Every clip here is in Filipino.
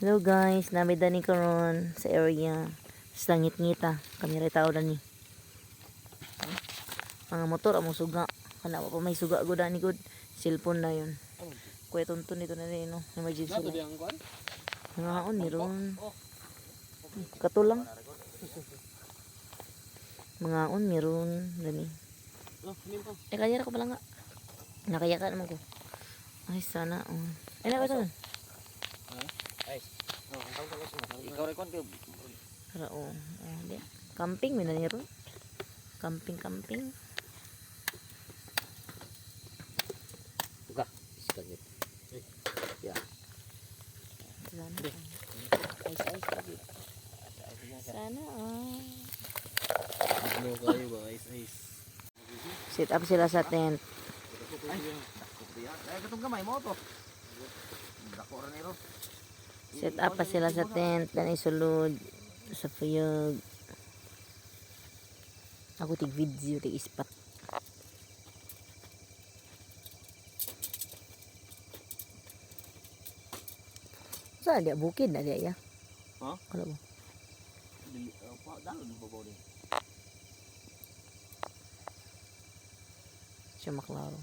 Hello guys, namida ni karon sa area sa ngit-ngita. Kami ray tao ni. Ang motor among suga. Kana pa may suga gud ani gud. Cellphone na yun. Kuya tuntun nito na rin no. Emergency. Nato di ang kuan? Ngaon ni ron. Katulang. Mangaon ni ron dani. Oh, nimpo. Kaya ko pala nga. Nakaya ka naman ko. Ay sana. Ay na ba ito? Ay. No, ang tawag ko sa ikaw ray kon kay Para di. Camping man ni ron. Camping. buka. Iskagit. Ya. Sana. Ice tabi. Sana Ano kayo ba is. Sit up sila sa tent. Ay, katong gamay mo to. Dako ra niro. Set up pa sila sa tent. Ganay sulod. Sa fuyog. Ako tig video, tig ispat. Saan dia? Bukid na dia ya? Ha? Kala mo? Pa dalon mo ba ni? Siya maklaro.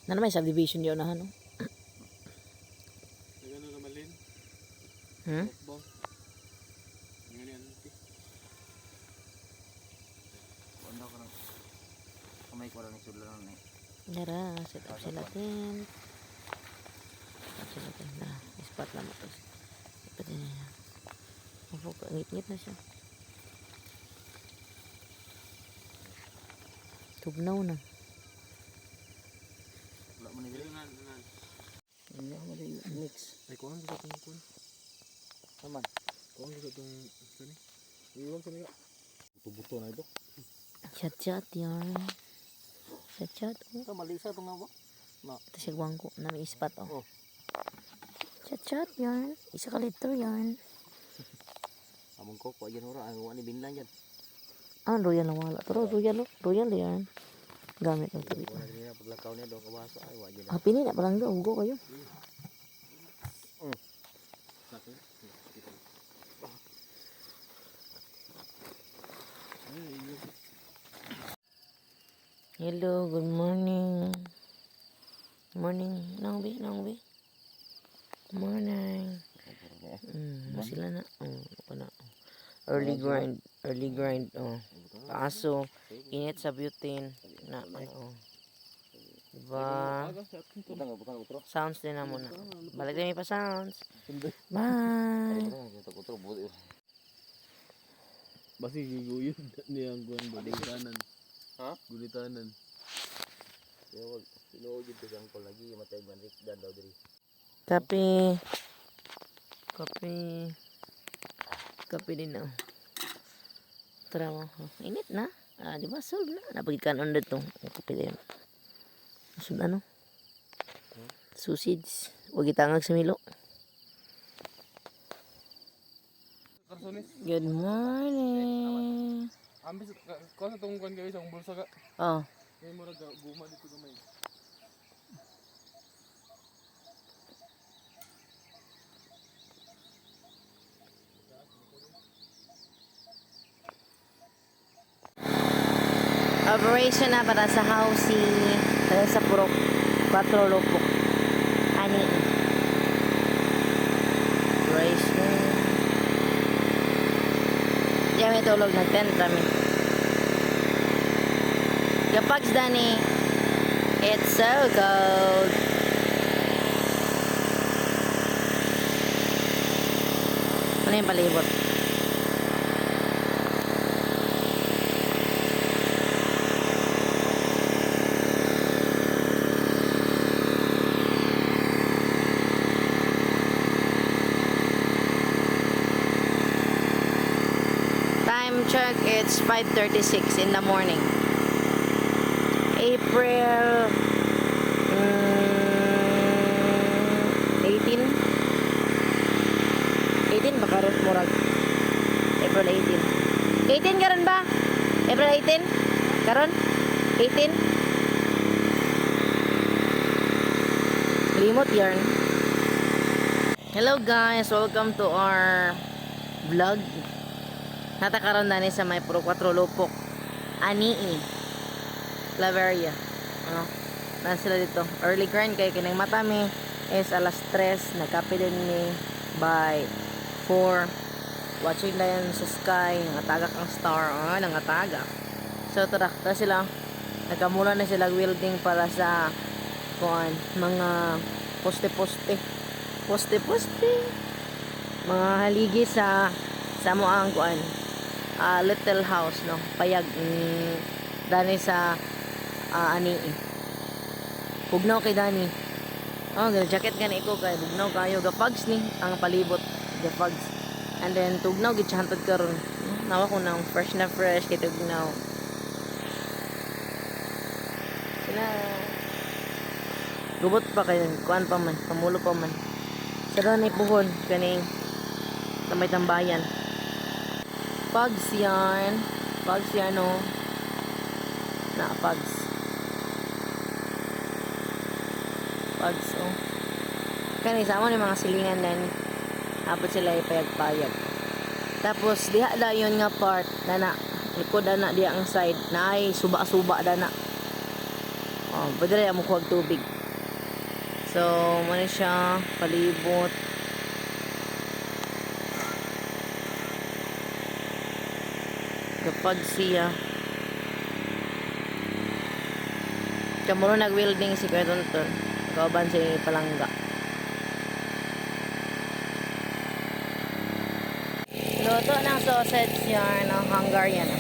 Na naman subdivision yun na no? Nagano na malin? Hmm? Bong. Ngani anti. Wala ko nang kamay ko ra ni sudlan ni. Dara, set up sila tent. Set up sila tent na. Ispat na mo to. Ispat niya. Ngit-ngit na siya. Tugnaw na. Wala mo ni dili nan. Ini ako mali mix. Ay ko ang gusto tong kun. Naman. Ko ang gusto tong sani. Iwan sa niya. Buto-buto na ito. Chat yan. Chat oh. Ito malisa tong nga ba? Na. Ito siya guwangko na may ispat oh. Oh. Chat yan. Isa ka liter yan. Among ko yan ora ang wani binlan yan. Royal na wala. Pero royal yan. Gamit ng tabi. Wala nila paglakaw niya do kabasa ay wa jud. Happy ni na parang daw. Ugo kayo. Sakit. Hello, good morning. Morning. Nang bi. Morning. Sila na. Ako na. Early grind. Paso. Init sa butane. Na, Diba? Sounds din na muna. Balik din pa sounds. Bye. Basi giguyod niya ang kuan gulitanan. Ha? Gulitanan. Yo, sinugid ko ko lagi matay manrik dan daw diri. Kape din na. Tara mo. Init na. Di ba? Solve na. Napagkan on dito. Kape din. Masun ano? Sausage. Huwag itangag sa milo. Good morning. Ambis ko sa tong kuan kay isang bulsa ka. Oh. Kay mo ra guma dito gamay. Operation na para sa housing. Para sa purok. 4 lupok. Ani. Operation. Diyan may tulog ng tent kami. Kapags Dani. It's so cold. Ano yung palibot? Time check, it's 5:36 in the morning. April 18 ba karon murag? April 18. 18 karon ba? April 18? Karon? 18? Limot yarn. Hello guys, welcome to our vlog. Natakaroon na ni sa may Puro 4 Lupok. Anii. Claveria. Ano? Nasa sila dito. Early grind kay kining matami is alas 3. Nagkape din ni by 4. Watching na yan sa sky. Nangatagak ang star. Nangatagak. So tara sila. Nagkamula na sila welding para sa kuan, mga poste-poste. Mga haligi sa mo ang kuan. Little house, no? Payag. Dani sa ani. Bugnaw kay Dani. Jacket gani ko kay bugnaw kayo. Gapags ni ang palibot. Gapags. And then tugnaw gid hantod karon. Nawa ko nang fresh na fresh kay tugnaw. Sila gubot pa kayo, kuan pa man, pamulo pa man. Sira na ipuhon kaning tamay tambayan. Pags yan oh. Pags oh. Kani sama ni mga silingan din. Apot sila ipayag-payag. Tapos diha dayon nga part dana likod dana diha ang side na ay suba-suba dana. Pwede rin mo kuwag tubig. So, muna siya, palibot. Kapag siya. Kamuro nag-welding si Kuya Tonton. Kauban si Palangga. Luto ng sausage yan, ng Hungarian.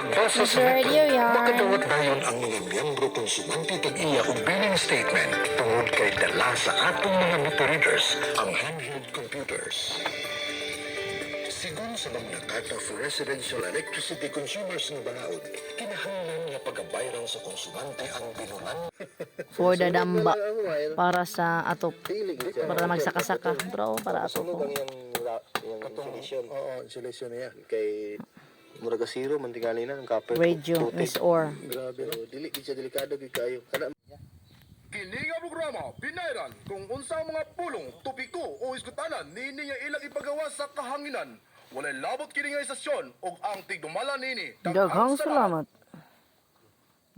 Basta sa Radio yan. makadawat dayon ang mga miyembro konsumanti tag-iya og billing statement tungod kay dala sa atong mga meter readers ang handheld computers. Sigon sa mga karta for residential electricity consumers ng balaod, kinahanglan nga pagabayran sa konsumante ang binunan. For the damba. Para sa atop. Para magsaka-saka. Bro, para atop ko. Yung insulation. Oo, insulation niya. Kay muraga zero man tingali na ang copper. Radio, Miss Or. Grabe. Pero dili gid siya delikado gid kayo. Kana Kini nga programa pinayran kung unsa ang mga pulong, tupiko o iskutanan nini nga ilang ipagawa sa kahanginan. Walay labot kini nga istasyon ug ang tigdumala nini. Daghang salamat.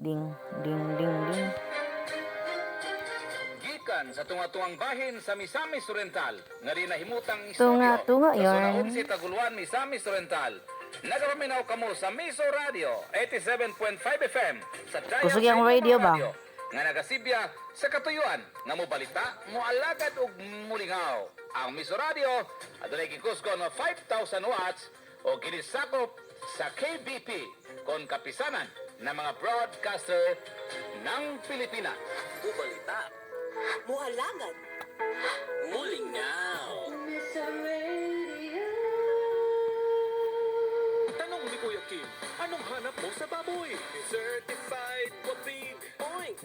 Ding, ding, ding, ding. Gikan sa tunga-tungang bahin sa Misamis Oriental nga rin nahimutang Tunga-tunga sa yan. Zona 11 Taguluan, Misamis Oriental. Nagapaminaw kamo sa Miso Radio 87.5 FM sa Giant Kusog yung Mobile radio ba? nga nagasibya sa katuyuan nga mo balita, mo alagad ug mulingaw. Ang Miso Radio adunay gikusko nga 5,000 watts o ginisakop sa KBP kon kapisanan ng mga broadcaster ng Pilipinas. Ubalita, Muhalagan. mulingaw. Tanong ni Kuya Kim, anong hanap mo sa baboy? Certified Wapid Oink.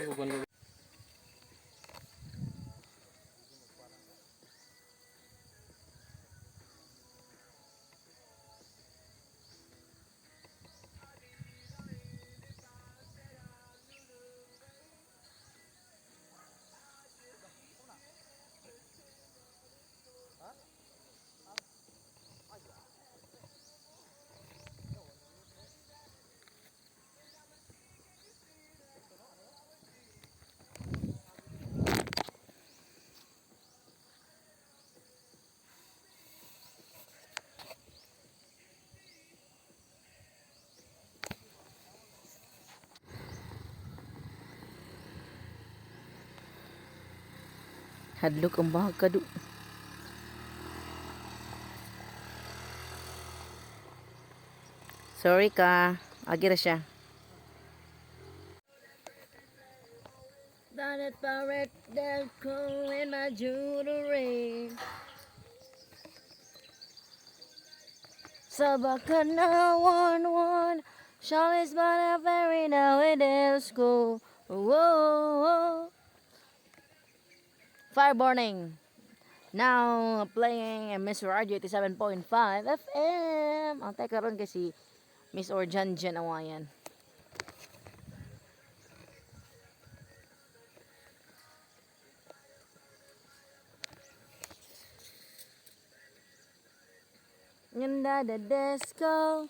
Hadlok ang bahag kadu. Sorry ka. Agi ra siya. That it parrot that cool in my jewelry. Sabakan na 1-1. Charlie's but a very now it is school. Whoa. Fireburning. Now playing Miss Radio 87.5 FM. Ang teka ron kasi Miss Orjan Jan awayan. Ganda the disco.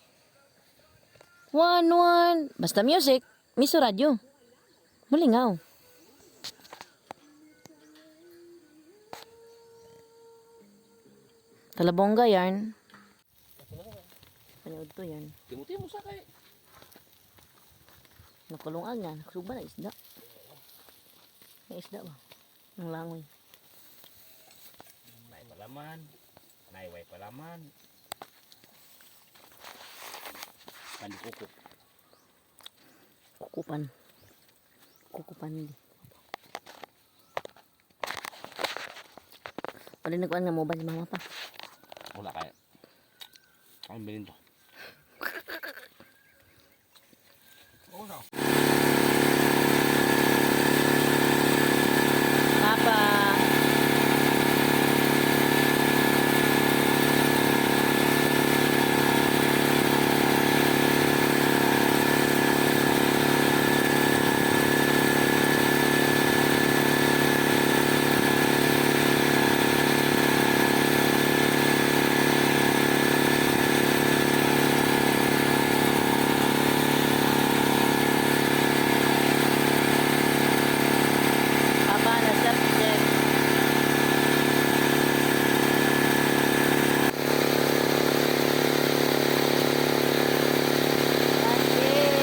1-1. Basta music. Miss Radio. Malingaw. Talabongga yan. Panood to yan. Timuti mo sa kay. Nakulungan nga. Nakasuba na isda. May isda ba? Ang langoy. Nay palaman. Nayway palaman. Kandi kuko. Kukupan. Kukupan di. Wala nagkuhan nga mobile si mama pa. Wala kaya. Ang bilin to. Papa. Papa na subject. That's it.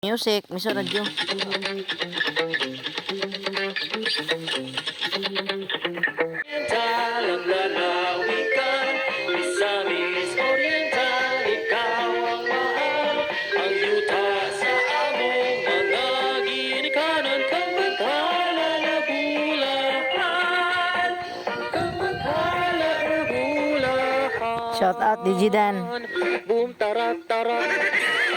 Music, Miss Radio. Shout out Digidan. Boom, tarat, tarat.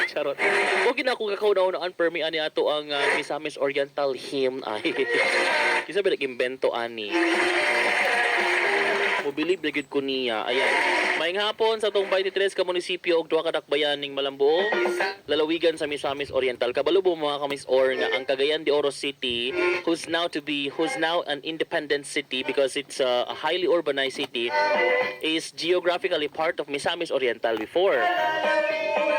Charot. Huwag na ako kakauna-unaan permi ani ato ang Misamis Oriental hymn. Ay, isa ba nag-imbento ani? Mobilib na gid ko niya. Ayan. Maayong hapon sa tong 23 ka munisipyo og duha ka dakbayan ning Malambuo, lalawigan sa Misamis Oriental. Kabalubo mga kamis or nga ang Cagayan de Oro City who's now an independent city because it's a highly urbanized city is geographically part of Misamis Oriental before.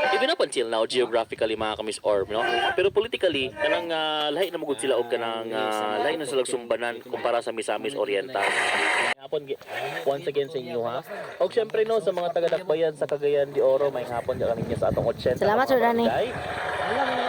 Even up until now, geographically mga kamis orb, no? Pero politically, kanang lahi na magud sila og kanang lahi na sila sumbanan kumpara sa Misamis Oriental. Hapon once again sa inyo ha. Og syempre no sa mga taga-dakbayan sa Cagayan de Oro, may hapon ka kaninyo sa atong 80. Salamat, Sir Danny. Alam